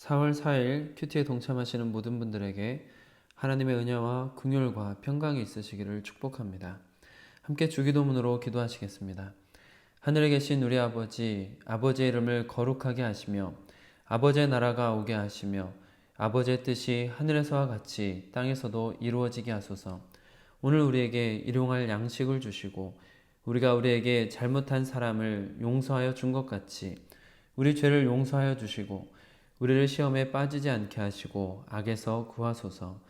4월 4일 큐티에 동참하시는 모든 분들에게 하나님의 은혜와 긍휼과 평강이 있으시기를 축복합니다. 함께 주기도문으로 기도하시겠습니다. 하늘에 계신 우리 아버지, 아버지의 이름을 거룩하게 하시며 아버지의 나라가 오게 하시며 아버지의 뜻이 하늘에서와 같이 땅에서도 이루어지게 하소서. 오늘 우리에게 일용할 양식을 주시고 우리가 우리에게 잘못한 사람을 용서하여 준 것 같이 우리 죄를 용서하여 주시고 우리를 시험에 빠지지 않게 하시고 악에서 구하소서.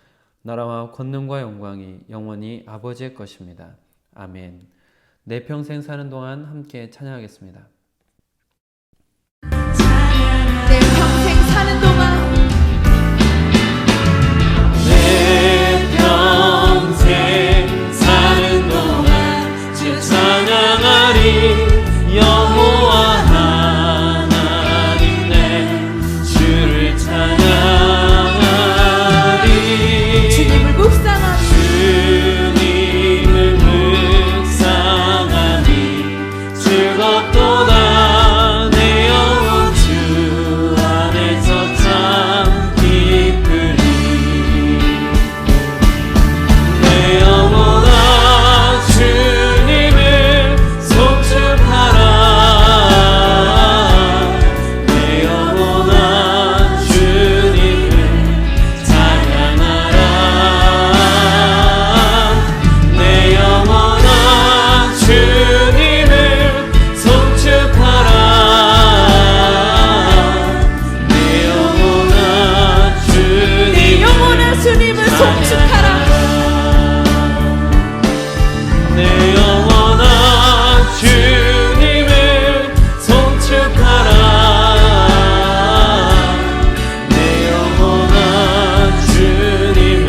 나라와 권능과 영광이 영원히 아버지의 것입니다. 아멘. 내 평생 사는 동안 함께 찬양하겠습니다. 내 평생 사는 동안 내 평생 사는 동안 주 찬양하리. 여호와 하나님 내 주를 찬양하리. 주님을 묵상하리. 주님을 묵상하니 즐겁도다. 내 영혼 주 안에서 참 기쁘리. 내 영혼아 주님을 송축하라. 내 영혼아 주님을 찬양하라. 내 영혼아 주님을 송축하라. 내 영혼아 내 영혼아 주님을 송축하라. 내 영혼아 주님을 송축하라. 내 영혼아 주님을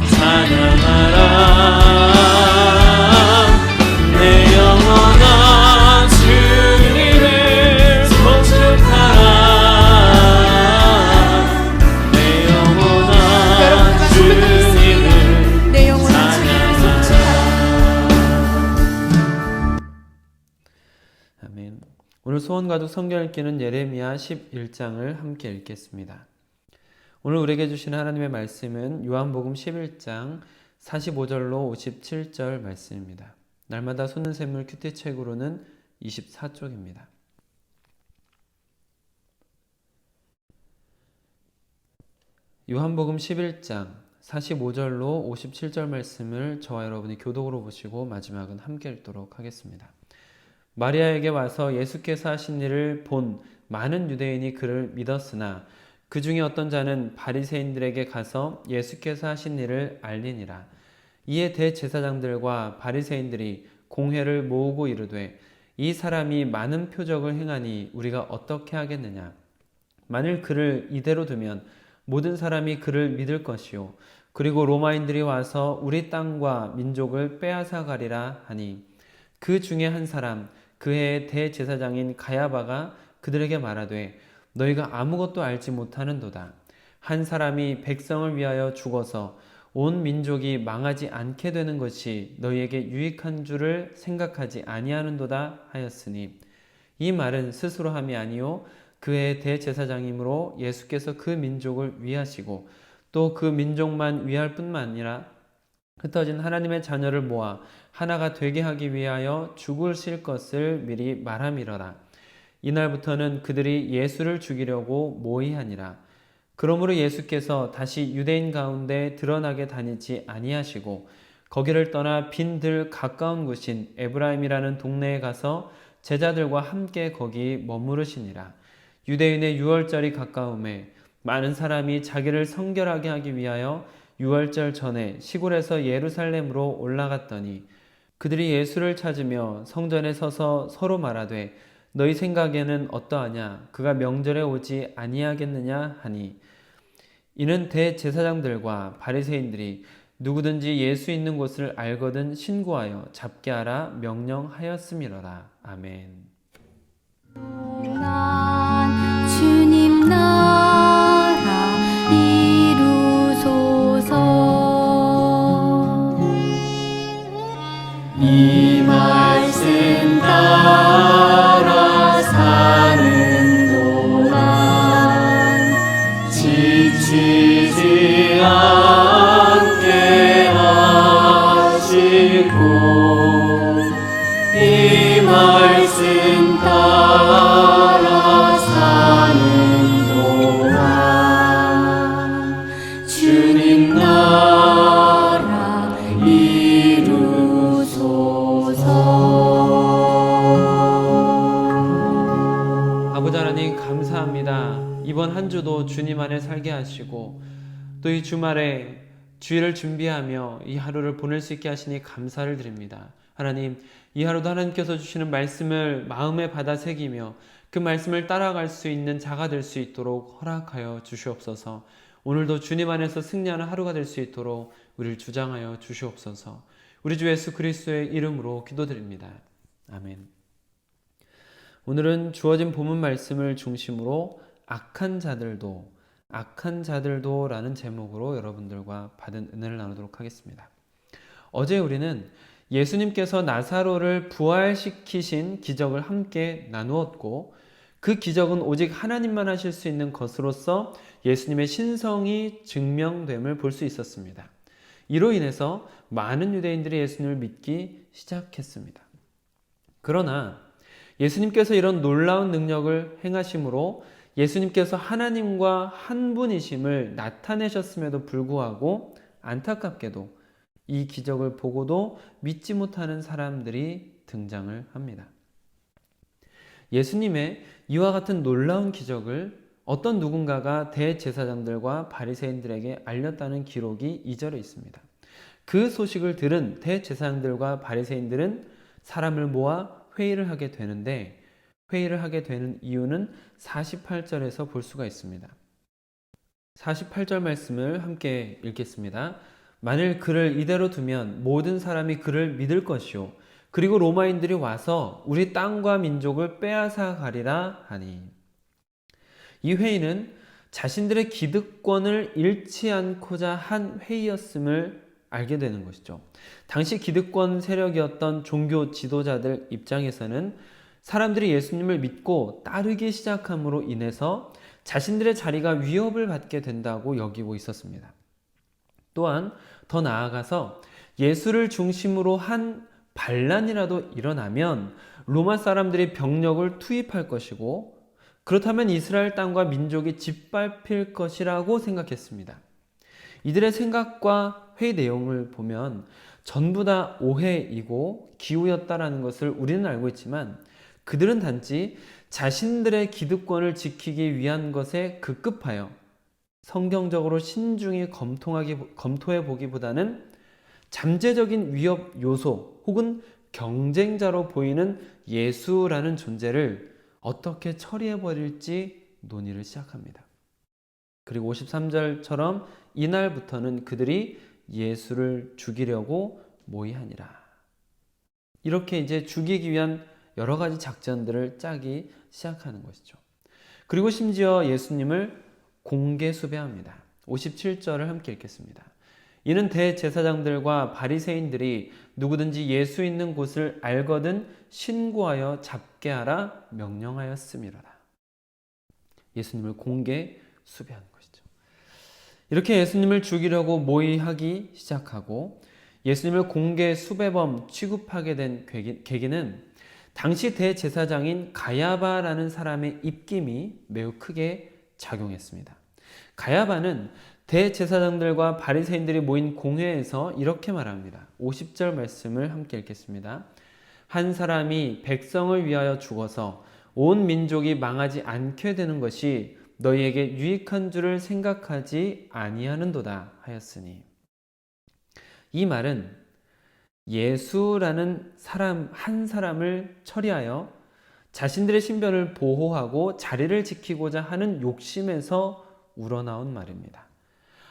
찬양하라. 내 영혼아 주님을 송축하라. 내 영혼아 주님을 내 영혼아 주님을 송축하라. 아멘. 오늘 소원가족 성경 읽기는 예레미야 11장을 함께 읽겠습니다. 오늘 우리에게 주신 하나님의 말씀은 요한복음 11장 45절로 57절 말씀입니다. 날마다 솟는 샘물 큐티 책으로는 24쪽입니다. 요한복음 11장 45절로 57절 말씀을 저와 여러분이 교독으로 보시고 마지막은 함께 읽도록 하겠습니다. 마리아에게 와서 예수께서 하신 일을 본 많은 유대인이 그를 믿었으나 그 중에 어떤 자는 바리새인들에게 가서 예수께서 하신 일을 알리니라. 이에 대제사장들과 바리새인들이 공회를 모으고 이르되 이 사람이 많은 표적을 행하니 우리가 어떻게 하겠느냐. 만일 그를 이대로 두면 모든 사람이 그를 믿을 것이요 그리고 로마인들이 와서 우리 땅과 민족을 빼앗아 가리라 하니 그 중에 한 사람 그의 대제사장인 가야바가 그들에게 말하되 너희가 아무것도 알지 못하는도다. 한 사람이 백성을 위하여 죽어서 온 민족이 망하지 않게 되는 것이 너희에게 유익한 줄을 생각하지 아니하는도다 하였으니 이 말은 스스로 함이 아니요 그의 대제사장이므로 예수께서 그 민족을 위하시고 또 그 민족만 위할 뿐만 아니라 흩어진 하나님의 자녀를 모아 하나가 되게 하기 위하여 죽으실 것을 미리 말함이러라. 이날부터는 그들이 예수를 죽이려고 모의하니라. 그러므로 예수께서 다시 유대인 가운데 드러나게 다니지 아니하시고 거기를 떠나 빈 들 가까운 곳인 에브라임이라는 동네에 가서 제자들과 함께 거기 머무르시니라. 유대인의 유월절이 가까움에 많은 사람이 자기를 성결하게 하기 위하여 유월절 전에 시골에서 예루살렘으로 올라갔더니 그들이 예수를 찾으며 성전에 서서 서로 말하되 너희 생각에는 어떠하냐. 그가 명절에 오지 아니하겠느냐 하니 이는 대제사장들과 바리새인들이 누구든지 예수 있는 곳을 알거든 신고하여 잡게 하라 명령하였음이로라. 아멘. 난 주님 나라 이루소서. 이 말씀 따라 사는 동안 주님 안에 살게 하시고 또 이 주말에 주일을 준비하며 이 하루를 보낼 수 있게 하시니 감사를 드립니다. 하나님, 이 하루도 하나님께서 주시는 말씀을 마음에 받아 새기며 그 말씀을 따라갈 수 있는 자가 될 수 있도록 허락하여 주시옵소서. 오늘도 주님 안에서 승리하는 하루가 될 수 있도록 우리를 주장하여 주시옵소서. 우리 주 예수 그리스도의 이름으로 기도드립니다. 아멘. 오늘은 주어진 본문 말씀을 중심으로 악한 자들도 라는 제목으로 여러분들과 받은 은혜를 나누도록 하겠습니다. 어제 우리는 예수님께서 나사로를 부활시키신 기적을 함께 나누었고 그 기적은 오직 하나님만 하실 수 있는 것으로서 예수님의 신성이 증명됨을 볼 수 있었습니다. 이로 인해서 많은 유대인들이 예수님을 믿기 시작했습니다. 그러나 예수님께서 이런 놀라운 능력을 행하심으로 예수님께서 하나님과 한 분이심을 나타내셨음에도 불구하고 안타깝게도 이 기적을 보고도 믿지 못하는 사람들이 등장을 합니다. 예수님의 이와 같은 놀라운 기적을 어떤 누군가가 대제사장들과 바리새인들에게 알렸다는 기록이 2절에 있습니다. 그 소식을 들은 대제사장들과 바리새인들은 사람을 모아 회의를 하게 되는데 회의를 하게 되는 이유는 48절에서 볼 수가 있습니다. 48절 말씀을 함께 읽겠습니다. 만일 그를 이대로 두면 모든 사람이 그를 믿을 것이요 그리고 로마인들이 와서 우리 땅과 민족을 빼앗아 가리라 하니. 이 회의는 자신들의 기득권을 잃지 않고자 한 회의였음을 알게 되는 것이죠. 당시 기득권 세력이었던 종교 지도자들 입장에서는 사람들이 예수님을 믿고 따르기 시작함으로 인해서 자신들의 자리가 위협을 받게 된다고 여기고 있었습니다. 또한 더 나아가서 예수를 중심으로 한 반란이라도 일어나면 로마 사람들이 병력을 투입할 것이고 그렇다면 이스라엘 땅과 민족이 짓밟힐 것이라고 생각했습니다. 이들의 생각과 회의 내용을 보면 전부 다 오해이고 기우였다라는 것을 우리는 알고 있지만 그들은 단지 자신들의 기득권을 지키기 위한 것에 급급하여 성경적으로 신중히 검토해 보기보다는 잠재적인 위협 요소 혹은 경쟁자로 보이는 예수라는 존재를 어떻게 처리해 버릴지 논의를 시작합니다. 그리고 53절처럼 이날부터는 그들이 예수를 죽이려고 모의하니라. 이렇게 이제 죽이기 위한 여러 가지 작전들을 짜기 시작하는 것이죠. 그리고 심지어 예수님을 공개 수배합니다. 57절을 함께 읽겠습니다. 이는 대제사장들과 바리새인들이 누구든지 예수 있는 곳을 알거든 신고하여 잡게 하라 명령하였음이로라. 예수님을 공개 수배하는 것이죠. 이렇게 예수님을 죽이려고 모의하기 시작하고 예수님을 공개 수배범 취급하게 된 계기는 당시 대제사장인 가야바라는 사람의 입김이 매우 크게 작용했습니다. 가야바는 대제사장들과 바리새인들이 모인 공회에서 이렇게 말합니다. 50절 말씀을 함께 읽겠습니다. 한 사람이 백성을 위하여 죽어서 온 민족이 망하지 않게 되는 것이 너희에게 유익한 줄을 생각하지 아니하는도다 하였으니. 이 말은 예수라는 한 사람을 처리하여 자신들의 신변을 보호하고 자리를 지키고자 하는 욕심에서 우러나온 말입니다.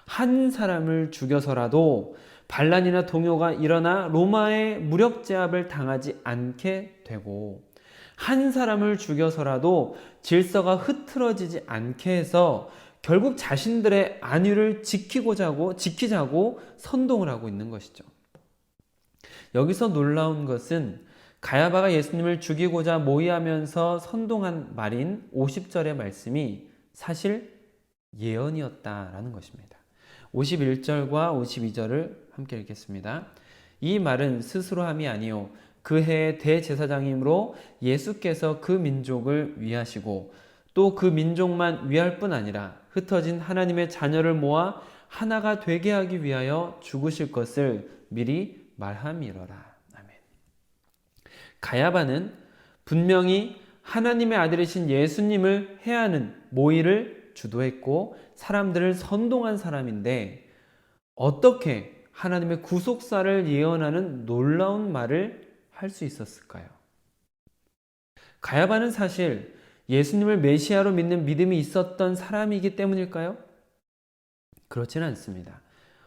한 사람을 죽여서라도 반란이나 동요가 일어나 로마의 무력 제압을 당하지 않게 되고 한 사람을 죽여서라도 질서가 흐트러지지 않게 해서 결국 자신들의 안위를 지키자고 선동을 하고 있는 것이죠. 여기서 놀라운 것은 가야바가 예수님을 죽이고자 모의하면서 선동한 말인 50절의 말씀이 사실 예언이었다라는 것입니다. 51절과 52절을 함께 읽겠습니다. 이 말은 스스로 함이 아니요 그 해의 대제사장이므로 예수께서 그 민족을 위하시고 또 그 민족만 위할 뿐 아니라 흩어진 하나님의 자녀를 모아 하나가 되게 하기 위하여 죽으실 것을 미리 말함이로라. 아멘. 가야바는 분명히 하나님의 아들이신 예수님을 해하는 모의를 주도했고 사람들을 선동한 사람인데 어떻게 하나님의 구속사를 예언하는 놀라운 말을 할 수 있었을까요? 가야바는 사실 예수님을 메시아로 믿는 믿음이 있었던 사람이기 때문일까요? 그렇지는 않습니다.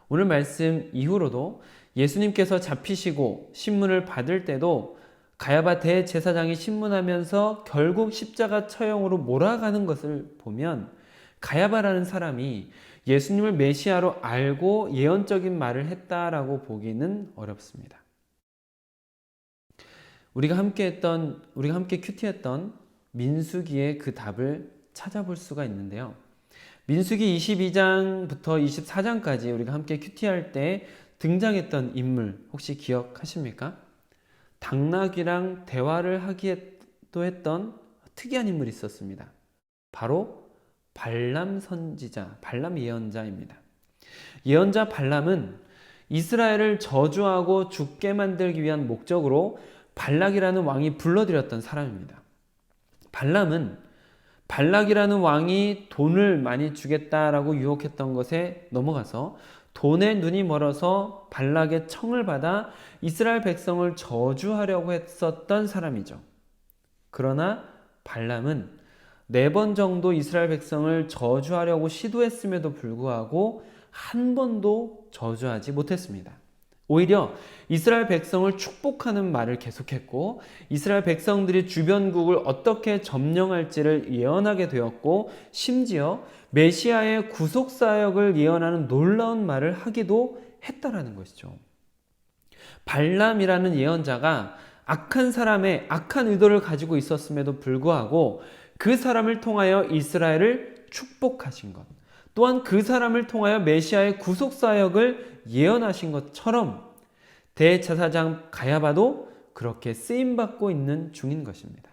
오늘 말씀 이후로도 예수님께서 잡히시고 신문을 받을 때도 가야바 대제사장이 신문하면서 결국 십자가 처형으로 몰아가는 것을 보면 가야바라는 사람이 예수님을 메시아로 알고 예언적인 말을 했다라고 보기는 어렵습니다. 우리가 함께 큐티했던 민수기의 그 답을 찾아볼 수가 있는데요. 민수기 22장부터 24장까지 우리가 함께 큐티할 때 등장했던 인물 혹시 기억하십니까? 당나귀랑 대화를 하기도 했던 특이한 인물이 있었습니다. 바로 발람 선지자, 발람 예언자입니다. 예언자 발람은 이스라엘을 저주하고 죽게 만들기 위한 목적으로 발락이라는 왕이 불러들였던 사람입니다. 발람은 발락이라는 왕이 돈을 많이 주겠다라고 유혹했던 것에 넘어가서 돈에 눈이 멀어서 발락의 청을 받아 이스라엘 백성을 저주하려고 했었던 사람이죠. 그러나 발람은 4번 정도 이스라엘 백성을 저주하려고 시도했음에도 불구하고 한 번도 저주하지 못했습니다. 오히려 이스라엘 백성을 축복하는 말을 계속했고 이스라엘 백성들이 주변국을 어떻게 점령할지를 예언하게 되었고 심지어 메시아의 구속사역을 예언하는 놀라운 말을 하기도 했다라는 것이죠. 발람이라는 예언자가 악한 사람의 악한 의도를 가지고 있었음에도 불구하고 그 사람을 통하여 이스라엘을 축복하신 것, 또한 그 사람을 통하여 메시아의 구속사역을 예언하신 것처럼 대제사장 가야바도 그렇게 쓰임받고 있는 중인 것입니다.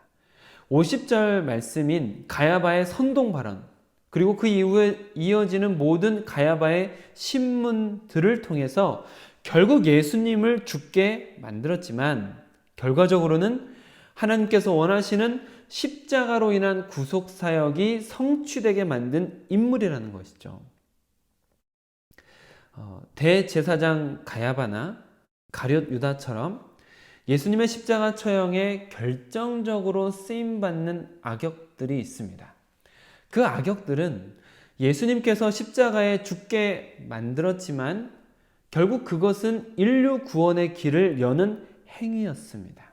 50절 말씀인 가야바의 선동 발언, 그리고 그 이후에 이어지는 모든 가야바의 신문들을 통해서 결국 예수님을 죽게 만들었지만 결과적으로는 하나님께서 원하시는 십자가로 인한 구속사역이 성취되게 만든 인물이라는 것이죠. 대제사장 가야바나 가룟 유다처럼 예수님의 십자가 처형에 결정적으로 쓰임받는 악역들이 있습니다. 그 악역들은 예수님께서 십자가에 죽게 만들었지만 결국 그것은 인류 구원의 길을 여는 행위였습니다.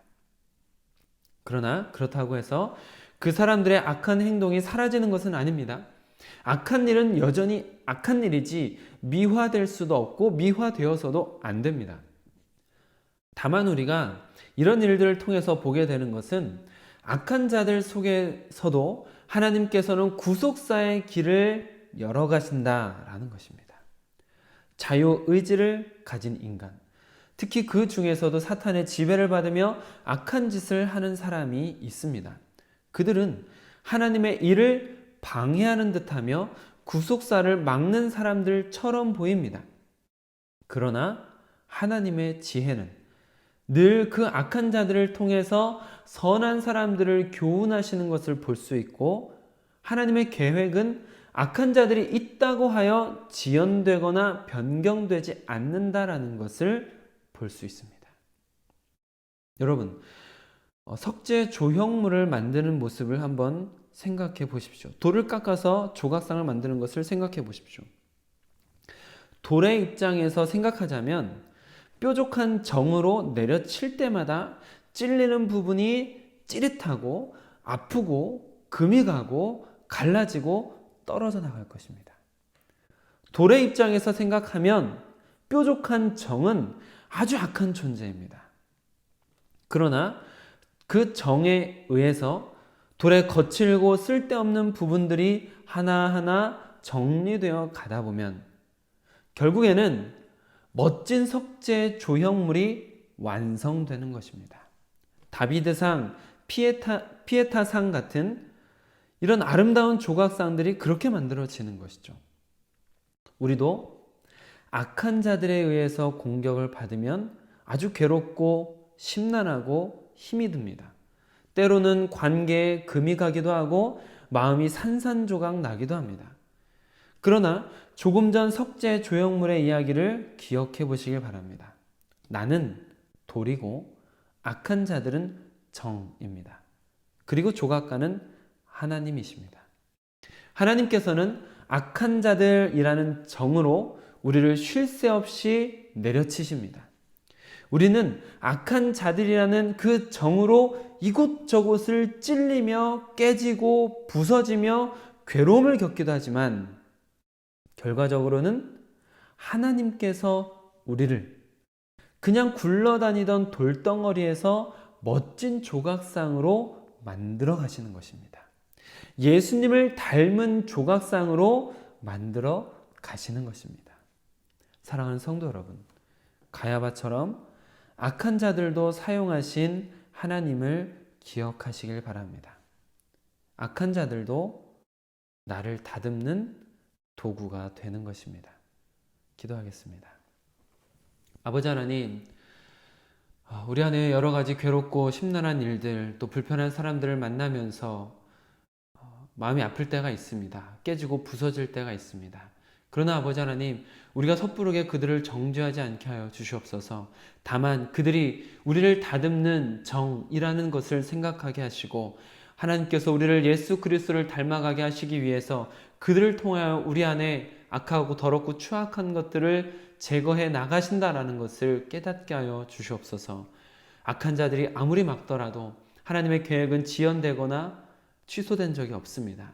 그러나 그렇다고 해서 그 사람들의 악한 행동이 사라지는 것은 아닙니다. 악한 일은 여전히 악한 일이지 미화될 수도 없고 미화되어서도 안 됩니다. 다만 우리가 이런 일들을 통해서 보게 되는 것은 악한 자들 속에서도 하나님께서는 구속사의 길을 열어가신다라는 것입니다. 자유의지를 가진 인간, 특히 그 중에서도 사탄의 지배를 받으며 악한 짓을 하는 사람이 있습니다. 그들은 하나님의 일을 방해하는 듯하며 구속사를 막는 사람들처럼 보입니다. 그러나 하나님의 지혜는 늘 그 악한 자들을 통해서 선한 사람들을 교훈하시는 것을 볼 수 있고 하나님의 계획은 악한 자들이 있다고 하여 지연되거나 변경되지 않는다라는 것을 볼 수 있습니다. 여러분, 석재 조형물을 만드는 모습을 한번 생각해 보십시오. 돌을 깎아서 조각상을 만드는 것을 생각해 보십시오. 돌의 입장에서 생각하자면 뾰족한 정으로 내려칠 때마다 찔리는 부분이 찌릿하고 아프고 금이 가고 갈라지고 떨어져 나갈 것입니다. 돌의 입장에서 생각하면 뾰족한 정은 아주 악한 존재입니다. 그러나 그 정에 의해서 돌의 거칠고 쓸데없는 부분들이 하나하나 정리되어 가다 보면 결국에는 멋진 석재 조형물이 완성되는 것입니다. 다비드상, 피에타상 같은 이런 아름다운 조각상들이 그렇게 만들어지는 것이죠. 우리도 악한 자들에 의해서 공격을 받으면 아주 괴롭고 심란하고 힘이 듭니다. 때로는 관계에 금이 가기도 하고 마음이 산산조각 나기도 합니다. 그러나 조금 전 석재 조형물의 이야기를 기억해 보시길 바랍니다. 나는 돌이고 악한 자들은 정입니다. 그리고 조각가는 하나님이십니다. 하나님께서는 악한 자들이라는 정으로 우리를 쉴 새 없이 내려치십니다. 우리는 악한 자들이라는 그 정으로 이곳저곳을 찔리며 깨지고 부서지며 괴로움을 겪기도 하지만 결과적으로는 하나님께서 우리를 그냥 굴러다니던 돌덩어리에서 멋진 조각상으로 만들어 가시는 것입니다. 예수님을 닮은 조각상으로 만들어 가시는 것입니다. 사랑하는 성도 여러분, 가야바처럼 악한 자들도 사용하신 하나님을 기억하시길 바랍니다. 악한 자들도 나를 다듬는 도구가 되는 것입니다. 기도하겠습니다. 아버지 하나님, 우리 안에 여러 가지 괴롭고 심란한 일들, 또 불편한 사람들을 만나면서 마음이 아플 때가 있습니다. 깨지고 부서질 때가 있습니다. 그러나 아버지 하나님, 우리가 섣부르게 그들을 정죄하지 않게 하여 주시옵소서. 다만 그들이 우리를 다듬는 정이라는 것을 생각하게 하시고 하나님께서 우리를 예수 그리스도를 닮아가게 하시기 위해서 그들을 통하여 우리 안에 악하고 더럽고 추악한 것들을 제거해 나가신다라는 것을 깨닫게 하여 주시옵소서. 악한 자들이 아무리 막더라도 하나님의 계획은 지연되거나 취소된 적이 없습니다.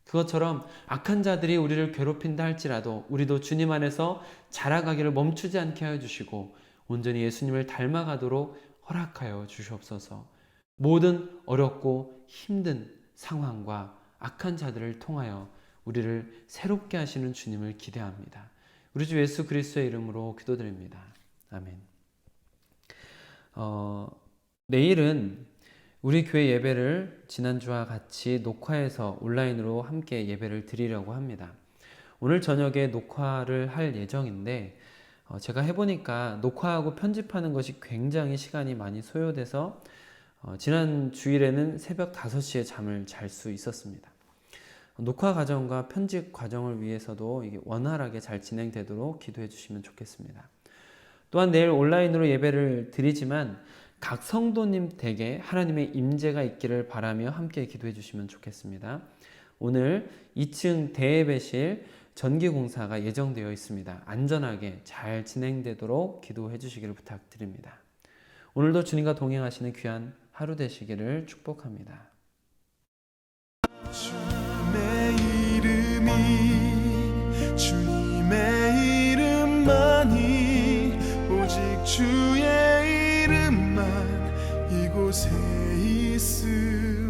그것처럼 악한 자들이 우리를 괴롭힌다 할지라도 우리도 주님 안에서 자라가기를 멈추지 않게 하여 주시고 온전히 예수님을 닮아가도록 허락하여 주시옵소서. 모든 어렵고 힘든 상황과 악한 자들을 통하여 우리를 새롭게 하시는 주님을 기대합니다. 우리 주 예수 그리스도의 이름으로 기도드립니다. 아멘. 내일은 우리 교회 예배를 지난주와 같이 녹화해서 온라인으로 함께 예배를 드리려고 합니다. 오늘 저녁에 녹화를 할 예정인데 제가 해보니까 녹화하고 편집하는 것이 굉장히 시간이 많이 소요돼서 지난 주일에는 새벽 5시에 잠을 잘 수 있었습니다. 녹화 과정과 편집 과정을 위해서도 이게 원활하게 잘 진행되도록 기도해 주시면 좋겠습니다. 또한 내일 온라인으로 예배를 드리지만 각 성도님 댁에 하나님의 임재가 있기를 바라며 함께 기도해 주시면 좋겠습니다. 오늘 2층 대예배실 전기공사가 예정되어 있습니다. 안전하게 잘 진행되도록 기도해 주시기를 부탁드립니다. 오늘도 주님과 동행하시는 귀한 하루 되시기를 축복합니다. 주님의 이름만이 오직 주의 이름만 이곳에 있음